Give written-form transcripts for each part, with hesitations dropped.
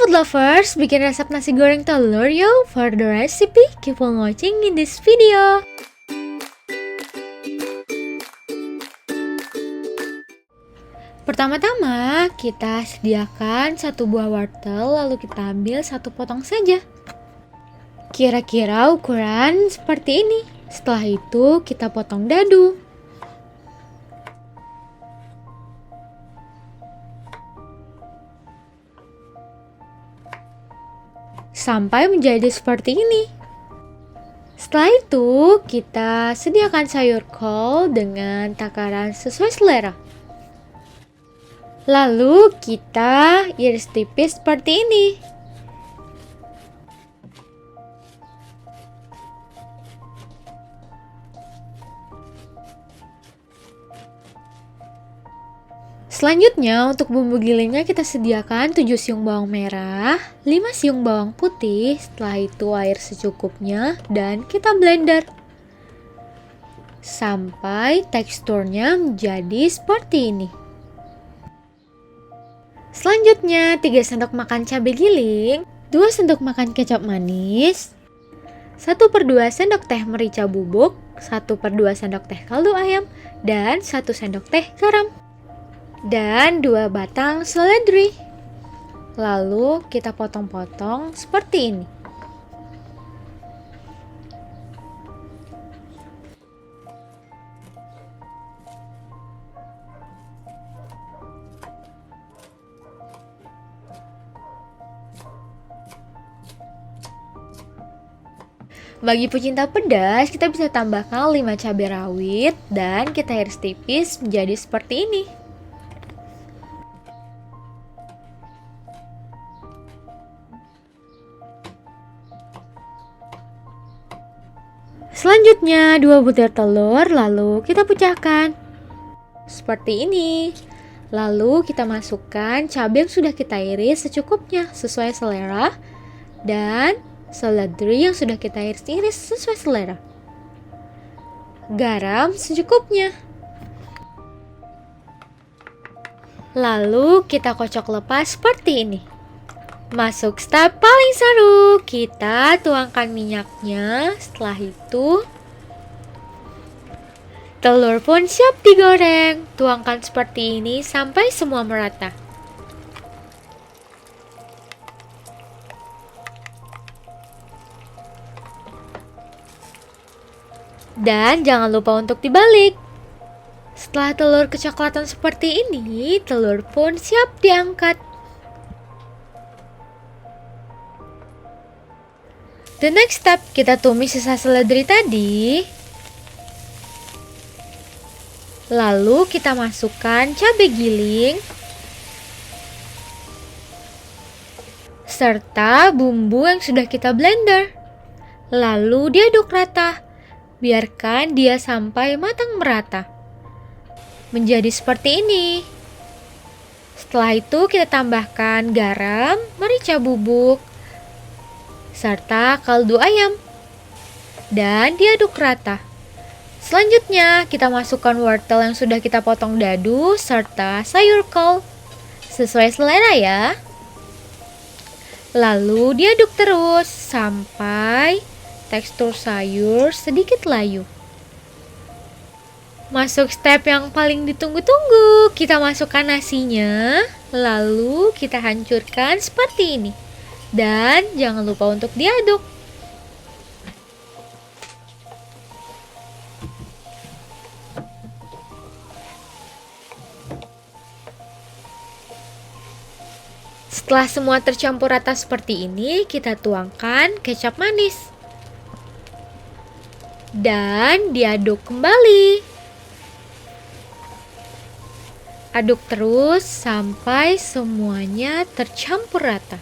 food lovers, bikin resep nasi goreng telur yuk. For the recipe, keep on watching in this video. Pertama-tama, kita sediakan satu buah wortel, lalu kita ambil satu potong saja. Kira-kira ukuran seperti ini. Setelah itu, kita potong dadu. Sampai menjadi seperti ini. Setelah itu, kita sediakan sayur kol dengan takaran sesuai selera. Lalu kita iris tipis seperti ini. Selanjutnya untuk bumbu gilingnya kita sediakan 7 siung bawang merah, 5 siung bawang putih, setelah itu air secukupnya dan kita blender. Sampai teksturnya menjadi seperti ini. Selanjutnya 3 sendok makan cabai giling, 2 sendok makan kecap manis, 1/2 sendok teh merica bubuk, 1/2 sendok teh kaldu ayam, dan 1 sendok teh garam. Dan 2 batang seledri. Lalu kita potong-potong seperti ini. Bagi pecinta pedas, kita bisa tambahkan 5 cabai rawit dan kita iris tipis menjadi seperti ini. Selanjutnya 2 butir telur, lalu kita pecahkan seperti ini. Lalu kita masukkan cabai yang sudah kita iris secukupnya sesuai selera, dan seledri yang sudah kita iris-iris sesuai selera. Garam secukupnya. Lalu kita kocok lepas seperti ini. Masuk step paling seru, kita tuangkan minyaknya. Setelah itu telur pun siap digoreng. Tuangkan seperti ini sampai semua merata. Dan jangan lupa untuk dibalik. Setelah telur kecoklatan seperti ini, telur pun siap diangkat. The next step, kita tumis sisa seledri tadi. Lalu kita masukkan cabai giling serta bumbu yang sudah kita blender. Lalu diaduk rata. Biarkan dia sampai matang merata. Menjadi seperti ini. Setelah itu kita tambahkan garam, merica bubuk, serta kaldu ayam, dan diaduk rata. Selanjutnya kita masukkan wortel yang sudah kita potong dadu serta sayur kol sesuai selera ya. Lalu diaduk terus sampai tekstur sayur sedikit layu. Masuk step yang paling ditunggu-tunggu, kita masukkan nasinya, lalu kita hancurkan seperti ini. Dan jangan lupa untuk diaduk. Setelah semua tercampur rata seperti ini, kita tuangkan kecap manis. Dan diaduk kembali. Aduk terus sampai semuanya tercampur rata.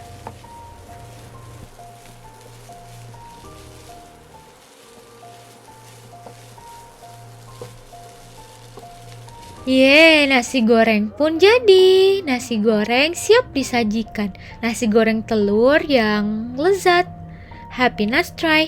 Nasi goreng pun jadi. Nasi goreng siap disajikan. Nasi goreng telur yang lezat. Happy Nas try!